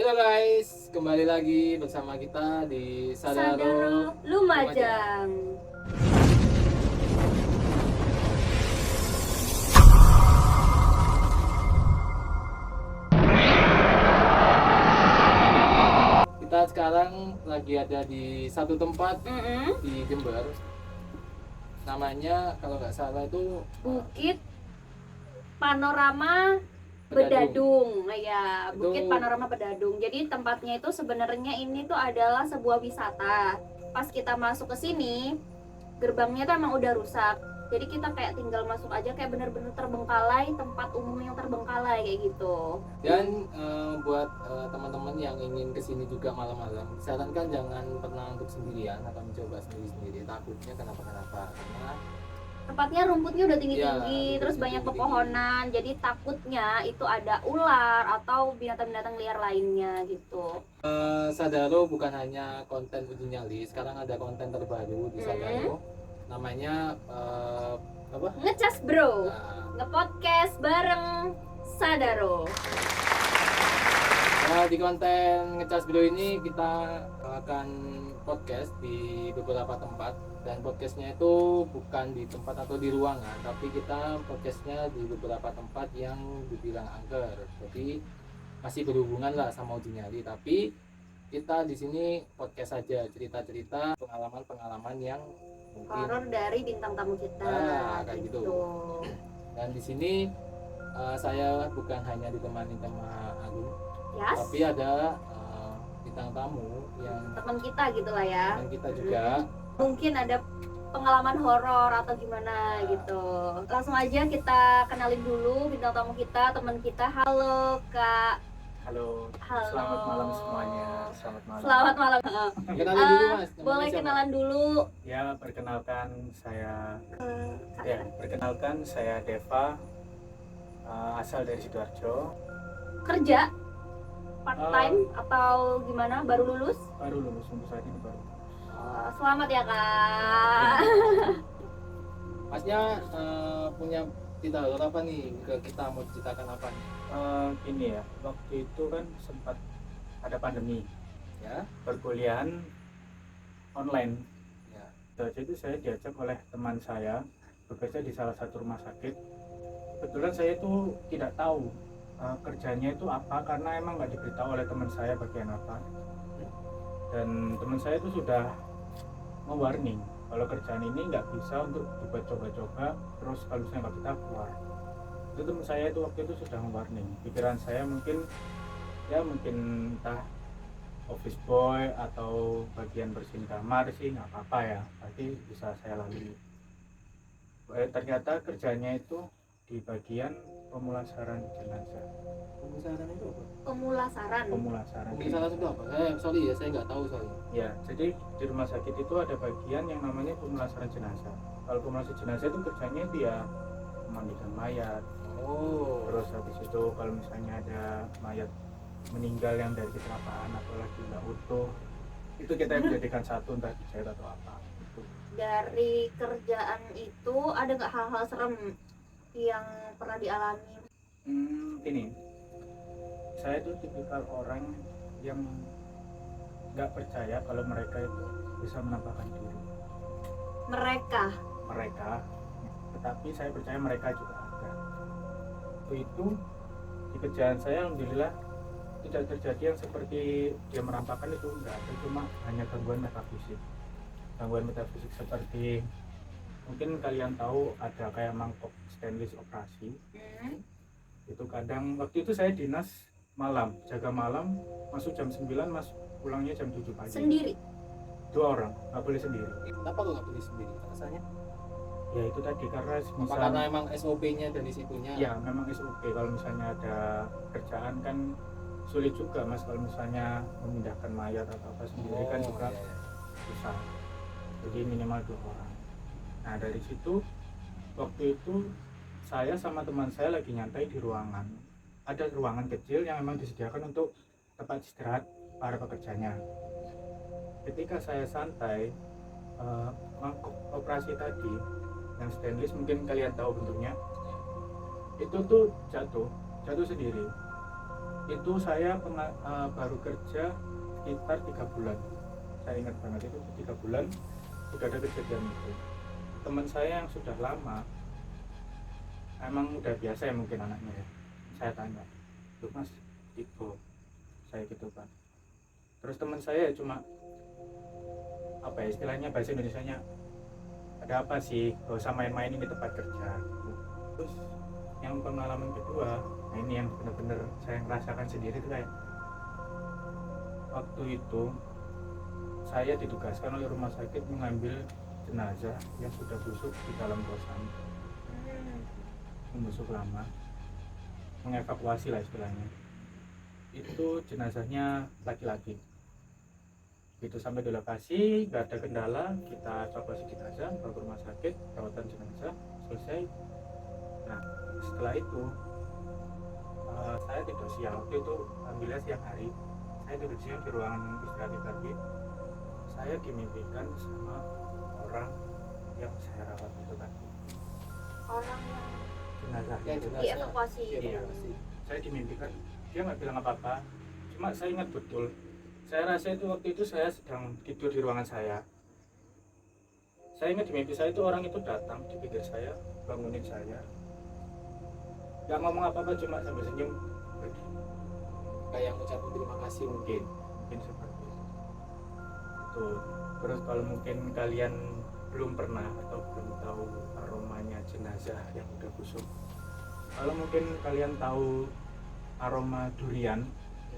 Halo guys, kembali lagi bersama kita di Sadaro Lumajang. Kita sekarang lagi ada di satu tempat di Jember. Namanya kalau nggak salah itu Bukit Panorama Bedadung. Ya, Bukit Itu- Panorama Bedadung. Jadi tempatnya itu sebenarnya ini tuh adalah sebuah wisata. Pas kita masuk ke sini, gerbangnya tuh emang udah rusak. Jadi kita kayak tinggal masuk aja, kayak bener-bener terbengkalai, tempat umum yang terbengkalai kayak gitu. Dan buat teman-teman yang ingin kesini juga malam-malam, disarankan jangan pernah untuk sendirian atau mencoba sendiri-sendiri. Takutnya kenapa-kenapa karena Tempatnya rumputnya udah tinggi-tinggi, Ya, terus banyak pepohonan, jadi takutnya itu ada ular atau binatang-binatang liar lainnya gitu. Sadaro bukan hanya konten uji nyali, sekarang ada konten terbaru di Sadaro. Namanya apa? Ngecas bro, Nah, ngepodcast bareng Sadaro. di konten Ngecas Bro ini kita akan podcast di beberapa tempat, dan podcastnya itu bukan di tempat atau di ruangan, tapi kita podcastnya di beberapa tempat yang dibilang angker. Jadi masih berhubungan lah sama uji nyali, tapi kita di sini podcast saja, cerita-cerita pengalaman-pengalaman yang mungkin Horor dari bintang tamu kita. kayak gitu. Dan di sini saya bukan hanya ditemani sama Agung, Yes. tapi ada bintang tamu yang Teman kita gitulah ya. teman kita juga. Mungkin ada pengalaman horor atau gimana gitu. Langsung aja kita kenalin dulu bintang tamu kita, teman kita. Halo Kak. Halo, Halo. selamat malam semuanya. Selamat malam. Selamat malam. Kenalan dulu Mas. namanya Boleh siapa? kenalan dulu. Ya, perkenalkan saya. Kak. Perkenalkan saya Deva, asal dari Sidoarjo. Kerja part time atau gimana? Baru lulus? Baru lulus untuk saat ini baru. Oh, selamat ya Kak. Masnya punya cerita horor apa nih ke kita, mau ceritakan apa nih? Ini ya, waktu itu kan sempat ada pandemi, Ya, perkuliahan online. ya. Jadi saya diajak oleh teman saya bekerja di salah satu rumah sakit. Kebetulan saya itu tidak tahu kerjanya itu apa, karena emang nggak diberitahu oleh teman saya bagian apa. Dan teman saya itu sudah mewarning kalau kerjaan ini nggak bisa untuk dibuat coba-coba, terus kalau misalnya nggak kita keluar. Itu teman saya itu waktu itu sudah mewarning. Pikiran saya mungkin entah office boy atau bagian bersihin kamar sih nggak apa-apa ya, pasti bisa saya lalui. Ternyata kerjanya itu di bagian pemulasaran jenazah. Pemulasaran itu apa? Pemulasaran. Pemulasaran. Pemulasaran itu apa? Sorry ya, saya nggak tahu soalnya. Ya, jadi di rumah sakit itu ada bagian yang namanya pemulasaran jenazah. Kalau pemulasaran jenazah itu kerjanya itu ya memandikan mayat. Oh. Terus habis itu kalau misalnya ada mayat meninggal yang dari kecelakaan atau lagi nggak utuh, itu kita yang menjadikan satu, entah dijahit atau apa. Itu. Dari kerjaan itu ada nggak hal-hal serem yang pernah dialami? Ini, saya tuh tipikal orang yang nggak percaya kalau mereka itu bisa menampakkan diri. Mereka, tetapi saya percaya mereka juga ada. Itu di kerjaan saya alhamdulillah tidak terjadi yang seperti dia merampakkan, itu enggak ada, cuma hanya gangguan metafisik seperti mungkin kalian tahu ada kayak mangkok stainless operasi. Itu kadang waktu itu saya dinas malam, jaga malam, masuk jam 9, mas pulangnya jam 7 pagi. Sendiri? 2 orang, nggak boleh sendiri. Kenapa lo nggak pilih sendiri? Rasanya? Ya itu tadi, karena Apa karena emang SOP-nya dari situnya? ya memang SOP, kalau misalnya ada kerjaan kan sulit juga mas, kalau misalnya memindahkan mayat atau apa sendiri kan juga iya. susah. Jadi minimal 2 orang. Nah dari situ waktu itu saya sama teman saya lagi nyantai di ruangan. Ada ruangan kecil yang memang disediakan untuk tempat istirahat para pekerjanya. Ketika saya santai, mangkok operasi tadi yang stainless, mungkin kalian tahu bentuknya, itu tuh jatuh sendiri. Itu saya baru kerja sekitar 3 bulan. Saya ingat banget itu 3 bulan sudah ada kejadian itu. Teman saya yang sudah lama, emang udah biasa ya mungkin anaknya ya. Saya tanya, "Loh Mas, itu saya gitu kan." Terus teman saya cuma apa ya istilahnya bahasa Indonesianya, "Ada apa sih? Gak usah main-main ini tempat kerja." Gitu. Terus yang pengalaman kedua, nah ini yang benar-benar saya merasakan sendiri tuh kayak waktu itu saya ditugaskan oleh rumah sakit mengambil jenazah yang sudah busuk di dalam kosan, membusuk lama, mengevakuasi lah istilahnya. Itu jenazahnya laki-laki. Begitu sampai di lokasi nggak ada kendala, kita evakuasi jenazah bawa ke rumah sakit, perawatan jenazah selesai. Nah setelah itu saya tidur siang, waktu itu alhamdulillah siang hari saya tidur siang di ruangan istirahat tadi. Saya dimimpikan sama orang yang saya rawat itu tadi, Orang yang jenazah Yang itu. jenazah. dievakuasi. Iya. Saya dimimpikan, dia nggak bilang apa-apa, cuma saya ingat betul, saya rasa itu waktu itu saya sedang tidur di ruangan saya. Saya ingat di mimpi saya itu orang itu datang di pinggir saya, bangunin saya, nggak ngomong apa-apa, cuma sambil senyum pergi. Kayak ngucapin terima kasih mungkin. Mungkin seperti itu. Terus kalau mungkin kalian belum pernah atau belum tahu aromanya jenazah yang udah busuk, kalau mungkin kalian tahu aroma durian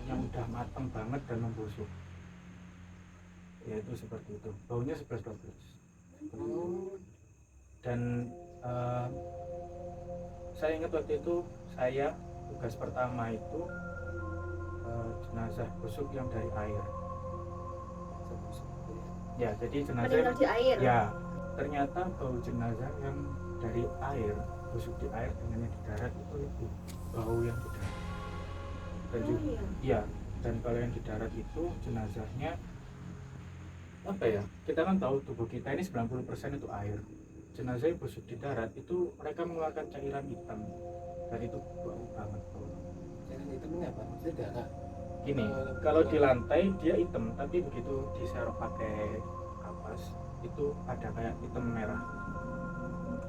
yang udah matang banget dan membusuk, ya itu seperti itu, baunya 11-12. Dan saya ingat waktu itu saya tugas pertama itu jenazah busuk yang dari air. Ya, jadi jenazah Meninggal di air. ya ternyata bau jenazah yang dari air, busuk di air dengan yang di darat itu lebih bau yang di darat. Dan Oh, juga, iya. ya, dan kalau yang di darat itu jenazahnya apa ya? Kita kan tahu tubuh kita ini 90% itu air. Jenazah yang busuk di darat itu mereka mengeluarkan cairan hitam dan itu bau banget bau. Cairan hitamnya apa? Maksudnya darah. Gini, kalau di lantai dia hitam, tapi begitu diserok pakai kapas itu ada kayak hitam merah.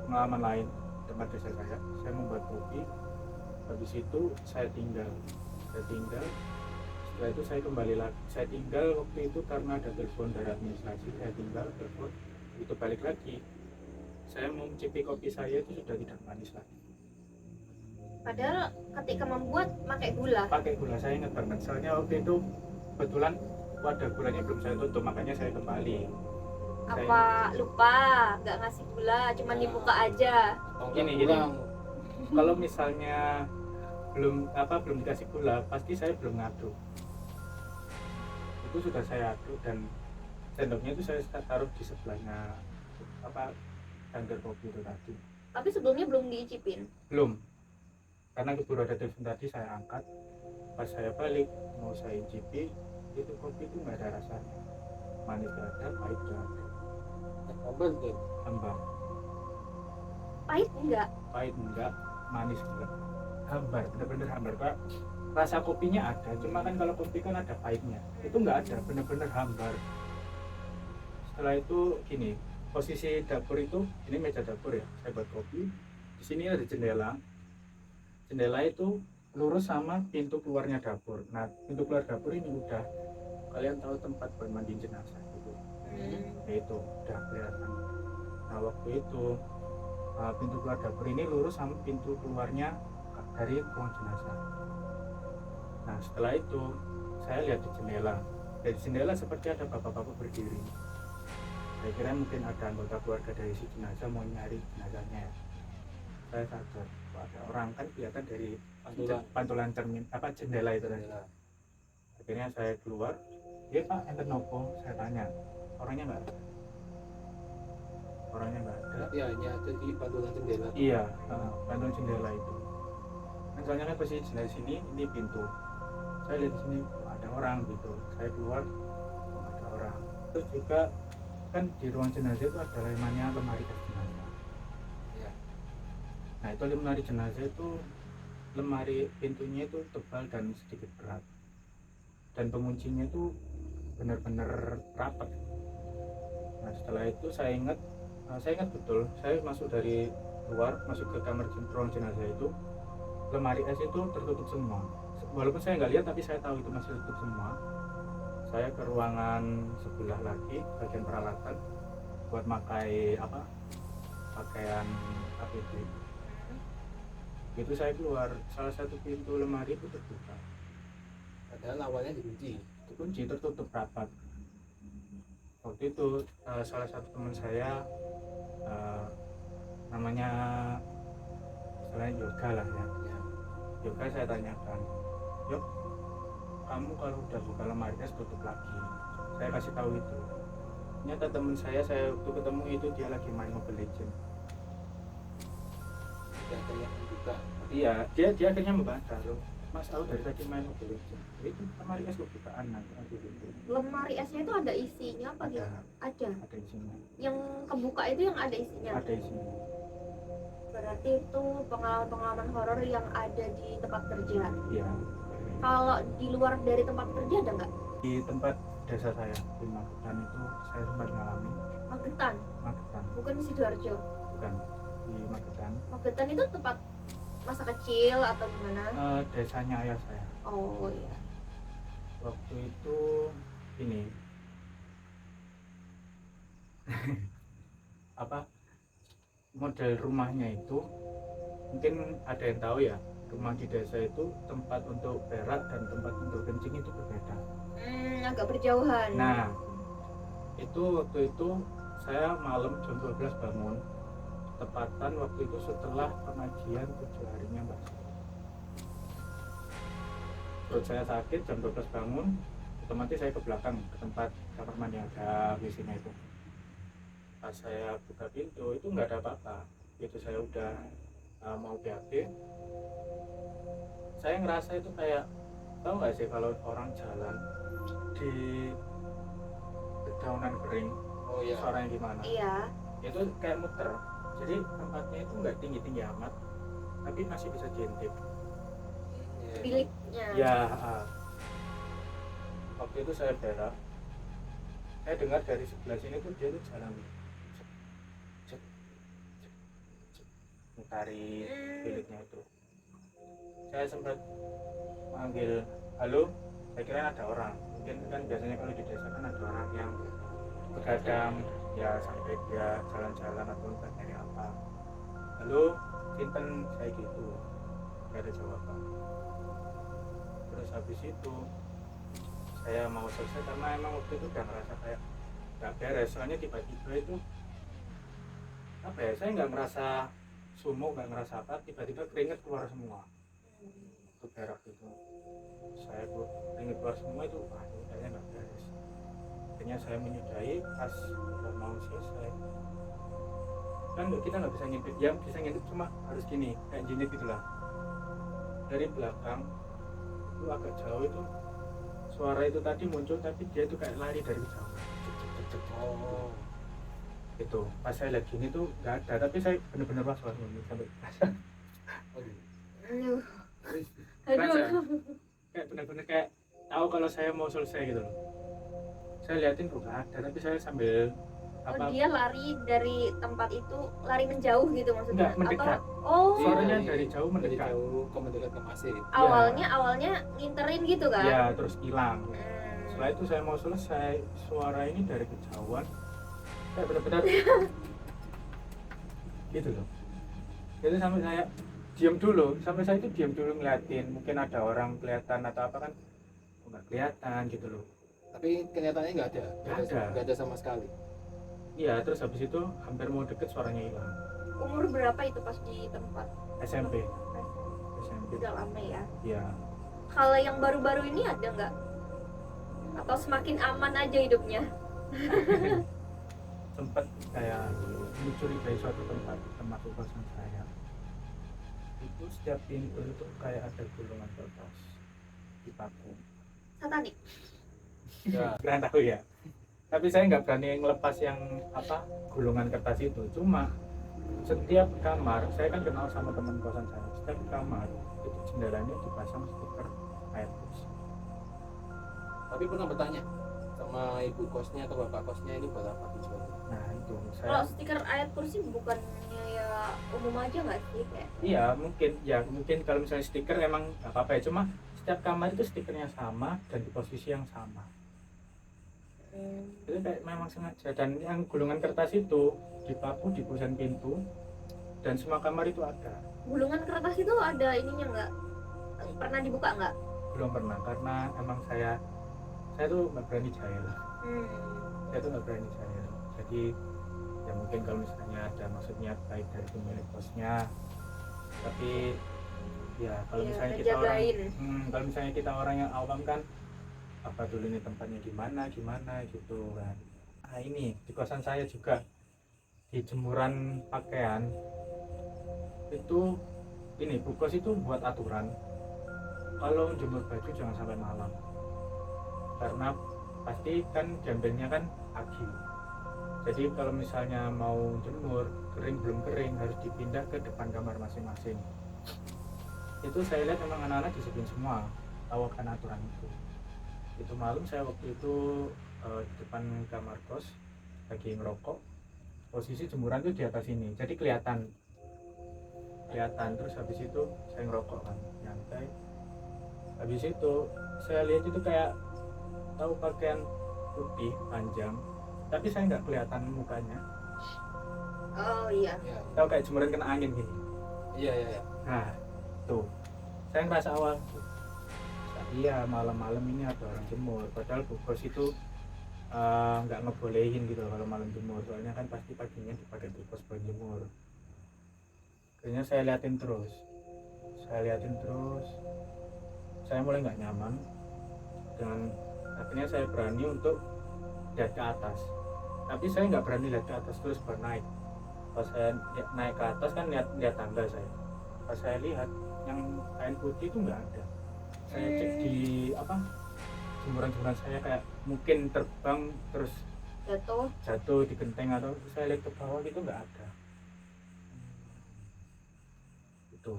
Pengalaman lain tempat desa saya membuat kopi, habis itu saya tinggal. Setelah itu saya kembali lagi, saya tinggal waktu itu karena ada telepon dari administrasi, saya tinggal telepon, itu balik lagi, saya mau mencicipi kopi saya itu sudah tidak manis lagi. Padahal ketika membuat pakai gula. Pakai gula, saya ingat banget, soalnya waktu itu kebetulan wadah gulanya belum saya tutup, makanya saya kembali. Apa lupa nggak ngasih gula, cuman dibuka aja. Atau Gini, kurang. Kalau misalnya belum dikasih gula, pasti saya belum ngaduk. Itu sudah saya aduk dan sendoknya itu saya taruh di sebelahnya tangga kopi itu tadi. Tapi sebelumnya belum diicipin. Belum, karena keburu ada telepon tadi, saya angkat. Pas saya balik mau saya icipi, itu kopi itu nggak ada rasanya, manis nggak ada, pahit nggak ada, Apa tuh? hambar. Pahit enggak? Pahit enggak, manis enggak, hambar, bener-bener hambar. Kak, rasa kopinya ada, cuma kan kalau kopi kan ada pahitnya, itu enggak ada, bener-bener hambar. Setelah itu gini, posisi dapur itu, ini meja dapur ya, saya buat kopi. Di sini ada jendela itu lurus sama pintu keluarnya dapur. Nah, pintu keluar dapur ini udah, kalian tahu tempat buat mandi jenazah itu, ya itu udah kelihatan. Nah waktu itu pintu keluar dapur ini lurus sama pintu keluarnya dari ruang jenazah. Nah setelah itu saya lihat di jendela, dari jendela seperti ada bapak-bapak berdiri. Saya kira mungkin ada anggota keluarga dari si jenazah mau nyari jenazahnya. Saya sadar ada orang, kan kelihatan dari pantulan cermin jendela itu tadi. Akhirnya saya keluar, "Ya Pak, enten nopo?" Saya tanya. Orangnya nggak ada. Tapi hanya ada di pantulan jendela. Iya, pantulan jendela itu. Kan soalnya kan posisi jendela sini, ini pintu. Saya lihat di sini ada orang gitu. Saya keluar, ada orang. Terus juga kan di ruang jenazah itu ada lemari tes jenazah. Ya. Nah itu lemari jenazah itu lemari pintunya itu tebal dan sedikit berat, dan penguncinya itu benar-benar rapat. Nah setelah itu saya ingat betul, saya masuk dari luar, masuk ke kamar ruang jenazah itu, lemari es itu tertutup semua. Walaupun saya nggak lihat, tapi saya tahu itu masih tertutup semua. Saya ke ruangan sebelah lagi, bagian peralatan buat pakai pakaian APD. Itu saya keluar, salah satu pintu lemari itu terbuka. Padahal awalnya dikunci. Kunci tertutup rapat. Waktu itu salah satu teman saya, namanya istilahnya Yoga lah ya. Yoga saya tanyakan, Yok, kamu kalau udah buka lemari es tutup lagi. Saya kasih tahu itu. Ternyata teman saya waktu ketemu itu dia lagi main Mobile Legends. Dan akhirnya membuka. Iya, dia akhirnya membantah loh. Mas tahu dari tadi main Mobile Legends. Itu lemari es bukaan nanti gitu. Lemari esnya itu ada isinya apa gitu? Ada. Isinya. Yang kebuka itu yang ada isinya. Ada isinya. Berarti itu pengalaman-pengalaman horor yang ada di tempat kerja. Iya. Kalau di luar dari tempat kerja ada nggak? Di tempat desa saya di Magetan itu saya sempat mengalami. Magetan, Magetan, bukan di Sidoarjo. bukan di Magetan. Magetan itu tempat masa kecil atau gimana? Desanya ayah saya. Oh iya. Waktu itu ini model rumahnya itu, mungkin ada yang tahu ya, rumah di desa itu tempat untuk berak dan tempat untuk kencing itu berbeda. Agak berjauhan. Nah itu waktu itu saya malam jam 12 bangun, tepatan waktu itu setelah pengajian 7 harinya Mbak. Perut saya sakit, jam 12 bangun, otomatis saya ke belakang ke tempat kamar mandi ada WC-nya itu. Pas saya buka pintu itu nggak ada apa-apa. Itu saya udah mau BAB, saya ngerasa itu kayak, tahu nggak sih kalau orang jalan di dedaunan kering, Oh iya. suaranya gimana? Iya. Itu kayak muter. Jadi tempatnya itu nggak tinggi-tinggi amat, tapi masih bisa diintip. Biliknya. Ya, waktu itu saya berak, saya dengar dari sebelah sini tuh dia tuh jalan mutari biliknya itu. Saya sempat manggil, halo, saya kira ada orang. Mungkin kan biasanya kalau di desa kan ada orang yang begadang, ya sampai dia jalan-jalan atau entah nyari apa. Halo, Sinten, saya gitu, nggak ada jawaban. Terus habis itu saya mau selesai karena emang waktu itu udah ngerasa kayak nggak beres. Soalnya tiba-tiba itu apa ya, saya nggak ngerasa sumuk, nggak ngerasa apa, tiba-tiba keringet keluar semua. Itu berak itu, saya keringet keluar semua itu, wah ini kayaknya nggak beres. Akhirnya saya menyudahi, pas udah mau selesai kan kita nggak bisa ngintip, ya bisa ngintip cuma harus gini kayak jinit gitulah. Dari belakang itu agak jauh itu suara itu tadi muncul, tapi dia itu kayak lari dari jauh. Oh. Itu pas saya lihat gini tuh nggak ada, tapi saya bener-bener was-was nih sampai Aduh. Kerasa. Aduh. Kayak bener-bener kayak tahu kalau saya mau selesai gitu loh. Saya liatin kok nggak ada, tapi saya sambil Oh, dia lari dari tempat itu, lari menjauh gitu maksudnya? Enggak, mendekat. Oh, Suaranya dari jauh Dari mendekat. jauh ke mendekat ke pasir. awalnya nginterin gitu kan? Ya terus hilang. Hmm. Setelah itu saya mau selesai, suara ini dari kejauhan kayak benar-benar gitu loh. Jadi sampai saya diam dulu, sampai saya itu diam dulu ngeliatin, mungkin ada orang kelihatan atau apa kan, nggak kelihatan gitu loh. Tapi kenyataannya nggak ada. Nggak ada sama sekali. Iya, terus habis itu hampir mau deket suaranya hilang. Umur berapa itu pas di tempat? SMP. Udah lama ya. Iya. Kalau yang baru-baru ini ada nggak? Atau semakin aman aja hidupnya? Sempat kayak mencurigai suatu tempat, termasuk kosan saya. Itu setiap pintu itu kayak ada gulungan kertas dipaku. Satanik. Ya. Nggak tahu ya. Tapi saya nggak berani ngelepas yang gulungan kertas itu. Cuma setiap kamar, saya kan kenal sama teman kosan saya. Setiap kamar itu jendelanya dipasang stiker air putih. Tapi pernah bertanya sama ibu kosnya atau bapak kosnya ini buat apa tujuannya? Nah itu Kalau saya stiker ayat kursi bukannya ya umum aja nggak sih kayak? iya mungkin kalau misalnya stiker emang nggak apa-apa ya, cuma setiap kamar itu stikernya sama dan di posisi yang sama. Itu kayak memang sengaja, dan yang gulungan kertas itu dipaku di bosan pintu dan semua kamar itu ada. Gulungan kertas itu ada ininya nggak? Pernah dibuka nggak? Belum pernah karena emang saya tuh nggak berani jahil. Saya tuh nggak berani jahil. Jadi ya mungkin kalau misalnya ada maksudnya baik dari pemilik kosnya, tapi ya kalau Ya, misalnya kita orang ngejagain. kalau misalnya kita orang yang awam kan apa dulu ini tempatnya gimana gitu kan. Nah ini di kosan saya juga di jemuran pakaian itu ini Bu Kos itu buat aturan kalau jemur baju jangan sampai malam karena pasti kan diambilnya kan pagi. Jadi kalau misalnya mau jemur belum kering harus dipindah ke depan kamar masing-masing. Itu saya lihat memang anak-anak disiplin semua tahu akan aturan itu malam saya waktu itu di depan kamar kos lagi ngerokok, posisi jemuran itu di atas ini jadi kelihatan terus habis itu saya ngerokok kan nyantai, habis itu saya lihat itu kayak tahu pakaian putih panjang tapi saya nggak kelihatan mukanya, Oh iya. Iya, tahu kayak jemuran kena angin gini. iya. Nah tuh saya ngerasa awal iya malam-malam ini ada orang jemur padahal Bu Kos itu nggak ngebolehin gitu kalau malam jemur soalnya kan pasti paginya dipakai Bu Kos buat jemur. Akhirnya saya liatin terus saya mulai nggak nyaman dan akhirnya saya berani untuk lihat ke atas tapi saya nggak berani lihat ke atas terus baru naik. Pas saya naik ke atas kan lihat tangga saya, pas saya lihat yang kain putih itu nggak ada. Saya cek di jemuran-jemuran saya kayak mungkin terbang terus jatuh di genteng atau saya lihat ke bawah gitu nggak ada. Itu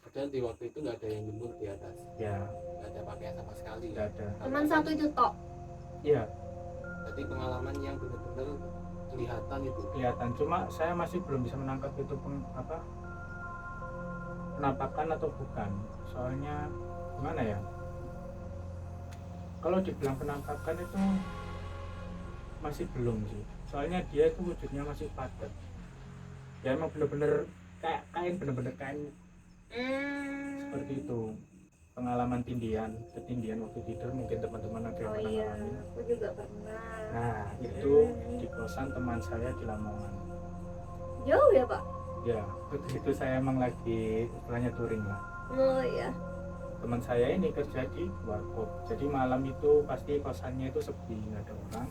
Padahal di waktu itu nggak ada yang jemur di atas, ya nggak ada pakaian sama sekali. nggak ada. Cuman satu itu tok. Iya Jadi pengalaman yang benar-benar kelihatan itu. kelihatan, cuma saya masih belum bisa menangkap itu penampakan atau bukan. Soalnya gimana ya? Kalau dibilang penampakan itu masih belum sih. Soalnya dia itu wujudnya masih padat. Ya emang bener-bener kayak kain, bener-bener kain seperti itu. Pengalaman ketindian waktu tidur mungkin teman-teman ada yang Oh pernah iya, ngalamin. aku juga pernah. Nah itu di kosan teman saya di Lamongan. Jauh ya Pak? Ya itu saya emang lagi istilahnya touring lah. Oh iya. Teman saya ini kerja di warkop, jadi malam itu pasti kosannya itu sepi, nggak ada orang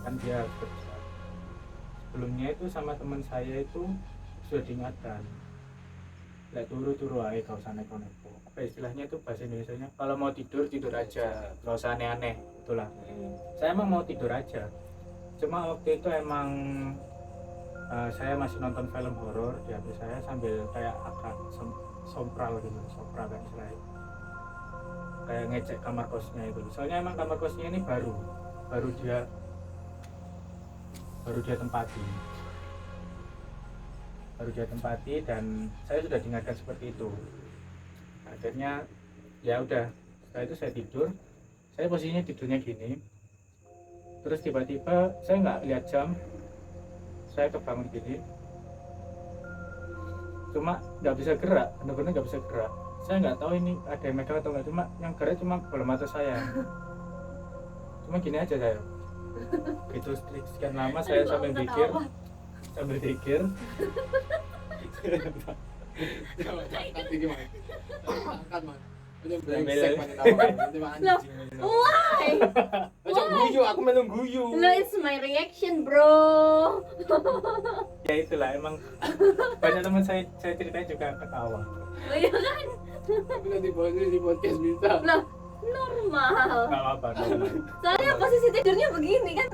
kan dia harus kerja. Sebelumnya itu sama teman saya itu sudah diingatkan lek turu aja gak usah neko-neko, apa istilahnya itu bahasa Indonesianya kalau mau tidur aja gak usah aneh-aneh itulah. Saya emang mau tidur aja, cuma waktu itu emang saya masih nonton film horor di HP saya sambil kayak akan sompral kan istilahnya, kayak ngecek kamar kosnya itu. Soalnya emang kamar kosnya ini baru dia tempati dan saya sudah diingatkan seperti itu. Akhirnya ya udah, setelah itu saya tidur, saya posisinya tidurnya gini, terus tiba-tiba saya nggak lihat jam, saya kebangun gini, cuma nggak bisa gerak, benar-benar nggak bisa gerak. Saya nggak tahu ini ada yang megang atau nggak, cuma yang gerak cuma bola mata saya, cuma gini aja saya. Gitu sekian lama saya sambil pikir Nanti gimana? Angkat man. Udah Sambil- brengsek man itu mah anjing. Why? Ojo guyu, aku melu guyu. No, it's my reaction, bro. Ya itulah emang banyak teman saya ceritanya juga ketawa. Oh iya kan? Tapi nanti di podcast bisa. Lah, normal. Nggak apa-apa. Soalnya posisi tidurnya begini kan.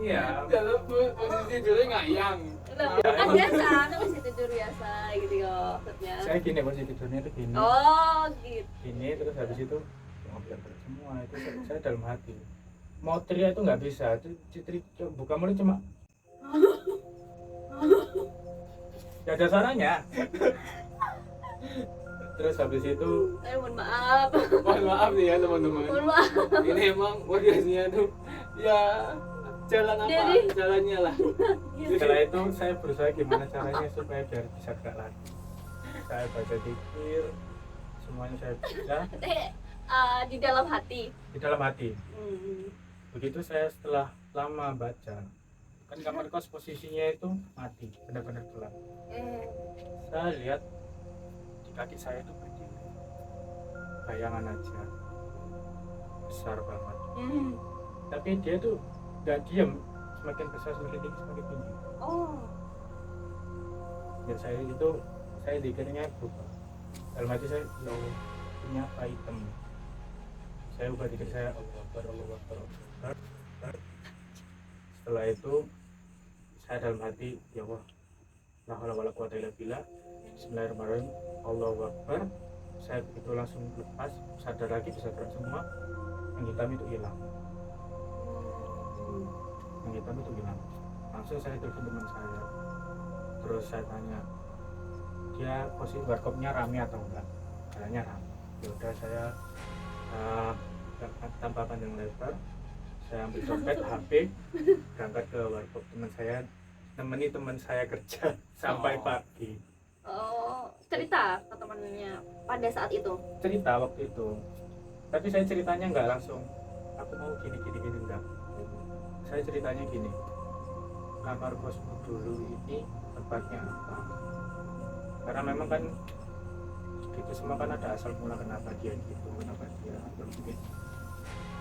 Iya. dalam posisi tidurnya ngayang. Kan biasa, kan masih tidur biasa gitu ya maksudnya. Saya gini posisi tidurnya itu gini. Oh gitu. Gini terus habis itu ngobrol semua itu saya dalam hati. Mau teriak itu nggak bisa. Itu buka mulut cuma gak ada suaranya. Terus habis itu Mohon maaf. Mohon maaf nih ya teman-teman. Mohon maaf. Ini emang podcastnya tuh ya jalan apa? Jadi Jalannya lah. setelah itu saya berusaha gimana caranya supaya biar bisa gerak lagi. Saya baca zikir, semuanya saya baca Di dalam hati. di dalam hati. Hmm. Begitu saya setelah lama baca, kan kamar kos posisinya itu mati, benar-benar gelap. Saya lihat di kaki saya itu berdiri bayangan aja besar banget, Hmm. tapi dia tuh nggak diam, semakin besar semakin tinggi. Oh. Dan saya dikiranya berubah. Dalam hati saya, ya Allah, ini apa hitam? Saya ubah dikir saya, Allah Akbar, Allah Akbar, Allah Akbar. Setelah itu saya dalam hati, ya Allah, la haula wala quwata illa billah. Bismillahirrahmanirrahim. Allahu Akbar. Saya begitu langsung lepas, sadar lagi, bisa gerak semua. Yang hitam itu hilang. Yang hitam itu hilang. Langsung saya telepon teman saya. Terus saya tanya, dia posisi warkopnya rame atau enggak? Kayaknya rame. Ya udah saya tanpa panjang lebar, saya ambil dompet, HP, berangkat ke warkop teman saya, nemeni teman saya kerja sampai pagi. Oh, cerita ke temannya pada saat itu. Cerita waktu itu, tapi saya ceritanya nggak langsung aku mau gini enggak. Saya ceritanya gini, kamar kosmu dulu ini tempatnya apa, karena memang kan gitu semua kan ada asal mula kenapa dia gitu, kenapa dia begitu.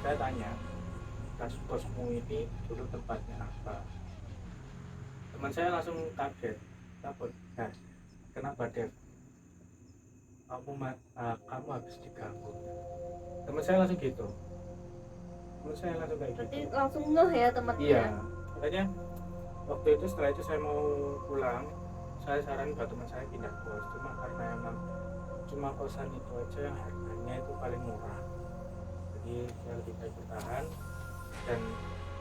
Saya tanya, kosmu ini dulu tempatnya apa? Teman saya langsung kaget, takut. Nah, kenapa Dev? Kamu habis diganggu. Teman saya langsung gitu. Teman saya langsung kayak Berarti gitu. langsung ngeh ya temannya. Iya, makanya waktu itu setelah itu saya mau pulang, saya saran ke teman saya pindah kos, cuma karena emang cuma kosan itu aja yang harganya itu paling murah, jadi saya lebih baik bertahan. Dan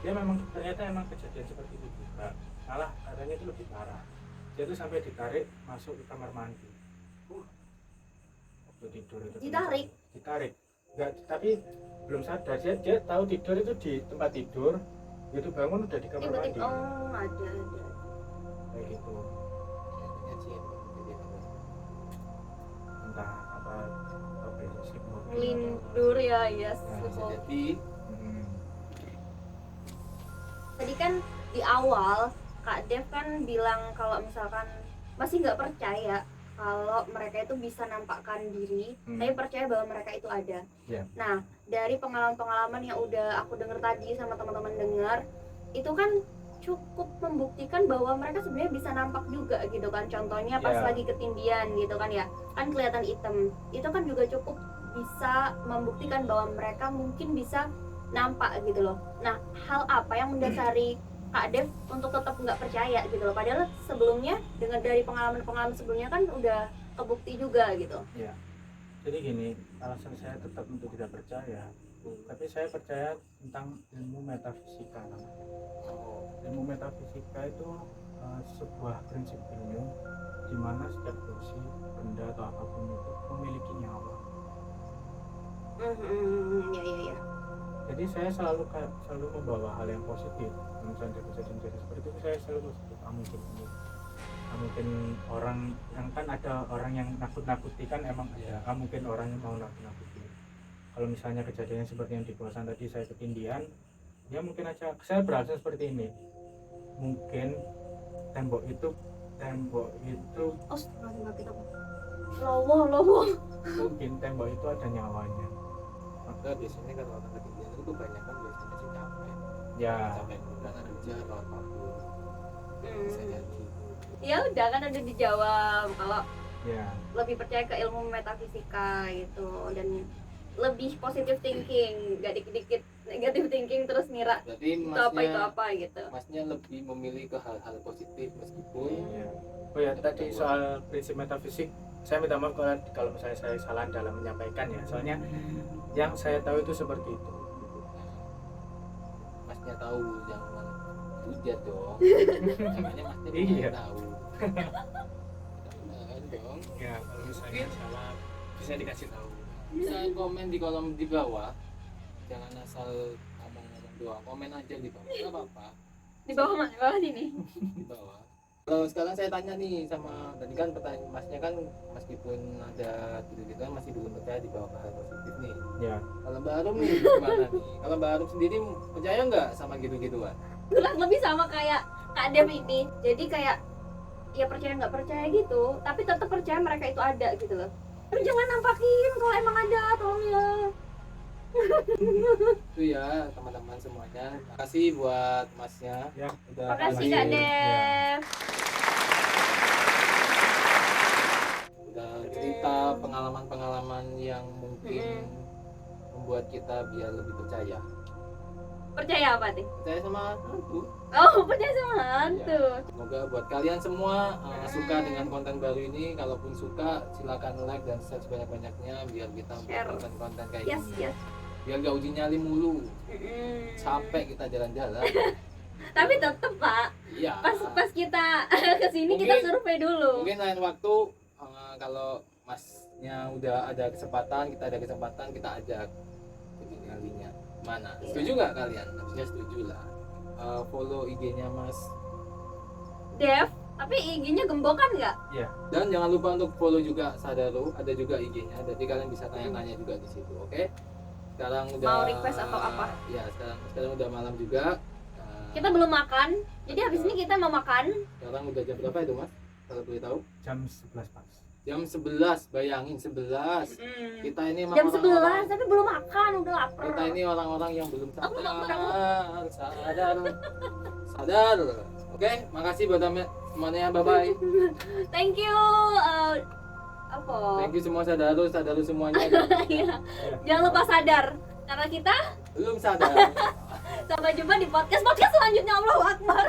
dia memang ternyata emang kejadian seperti itu juga, malah katanya itu lebih parah. Dia tuh sampai ditarik masuk ke kamar mandi waktu tidur itu. Ditarik nggak, tapi belum sadar, dia tahu tidur itu di tempat tidur, itu bangun udah di kamar mandi. Oh, ada. Kayak gitu, entah apa ya, sleepwalking atau Lindur ya, yes. Nah, Bisa jadi Hmm. Tadi kan di awal Kak Dev kan bilang kalau misalkan masih nggak percaya kalau mereka itu bisa nampakkan diri, tapi percaya bahwa mereka itu ada. Iya. Nah, dari pengalaman-pengalaman yang udah aku dengar tadi sama teman-teman dengar, itu kan cukup membuktikan bahwa mereka sebenarnya bisa nampak juga gitu kan. Contohnya pas Iya. lagi ketindian gitu kan ya, kan kelihatan hitam. Itu kan juga cukup bisa membuktikan bahwa mereka mungkin bisa nampak gitu loh. Nah, hal apa yang mendasari Kak Dev untuk tetap nggak percaya gitu loh? Padahal sebelumnya dengan dari pengalaman-pengalaman sebelumnya kan udah kebukti juga gitu. Iya. Jadi gini, alasan saya tetap untuk tidak percaya, tapi saya percaya tentang ilmu metafisika. Ilmu metafisika itu sebuah prinsip ilmu di mana setiap kursi, benda atau apapun itu memiliki nyawa. Ya. Jadi saya selalu membawa hal yang positif. Misalnya kejadian-kejadian seperti itu saya selalu positif. Mungkin orang yang kan ada orang yang nakut-nakuti kan emang ada. Mungkin orang yang mau nakut-nakuti. Kalau misalnya kejadian seperti yang di kosan tadi saya ketindian, ya mungkin aja saya beralasan seperti ini. Mungkin tembok itu Lowo. mungkin tembok itu ada nyawanya. maka biasanya kalau orang ketinggian itu kebanyakan biasanya sih capek. Ya. Capek udah kerja atau apapun. Bisa jadi. Ya udah kan udah dijawab kalau Ya. lebih percaya ke ilmu metafisika gitu dan lebih positive thinking, gak dikit-dikit negative thinking terus ngira Berarti itu apa gitu. masnya lebih memilih ke hal-hal positif meskipun Iya. Oh ya, tadi soal prinsip metafisik, saya minta maaf kalau misalnya saya salah dalam menyampaikan ya. Soalnya yang saya tahu itu seperti itu. masnya tahu, jangan hujat dong. Namanya masnya Iya. tahu. Jangan dong. Ya, kalau misalnya salah bisa dikasih tahu. Bisa komen di kolom di bawah. Jangan asal ngomong-ngomong doang. Komen aja di bawah. Enggak apa-apa. Di bawah mana? Di bawah sini. Di bawah. Kalau sekarang saya tanya nih sama tadi kan pertanyaan masnya kan meskipun ada gitu-gitu kan masih belum percaya di bawah hal positif nih. Ya. Kalau Mbak Arum nih gimana nih? Kalau Mbak Arum sendiri percaya nggak sama gitu-gituan? Kurang lebih sama kayak Kak Dev ini. Jadi kayak ya percaya nggak percaya gitu, tapi tetap percaya mereka itu ada gitu loh. Tapi jangan nampakin kalau emang ada, tolong ya. Itu ya teman-teman semuanya. Makasih buat masnya. Ya. Udah Makasih hadir. Kak Dev. Udah cerita pengalaman-pengalaman yang mungkin membuat kita biar lebih percaya. Percaya apa nih? Percaya sama hantu. Oh, percaya sama hantu. Semoga buat kalian semua suka dengan konten baru ini. Kalaupun suka, silakan like dan share sebanyak-banyaknya biar kita buat Share. konten-konten kayak Yes, gini. yes. Biar gak uji nyali mulu. Mm-mm. Capek kita jalan-jalan. Tapi tetep Pak, Iya. pas kita kesini kita Mungkin- survei dulu. Mungkin lain waktu kalau masnya udah ada kesempatan, kita ajak uji nyalinya. Mana? Iya. Setuju nggak kalian? Harusnya setuju lah. Follow IG-nya Mas. Dev, tapi IG-nya gembokan nggak? Dan jangan lupa untuk follow juga Sadaro, ada juga IG-nya. Jadi kalian bisa tanya-tanya juga di situ, oke? Sekarang udah Mau request atau apa? Ya, sekarang udah malam juga. Kita belum makan, jadi habis ini kita mau makan. Sekarang udah jam berapa itu, Mas? Kalau boleh tahu? Jam 11 pas. Jam 11, bayangin 11. Kita ini emang Jam 11 orang-orang- tapi belum makan, udah lapar. Kita ini orang-orang yang belum Aku lapar, sadar. Oke, makasih buat semuanya. Bye bye. Thank you. Apa? Thank you semua sadaro semuanya. Iya. Jangan lupa sadar karena kita Belum sadar. sampai jumpa di podcast selanjutnya. Allahu Akbar.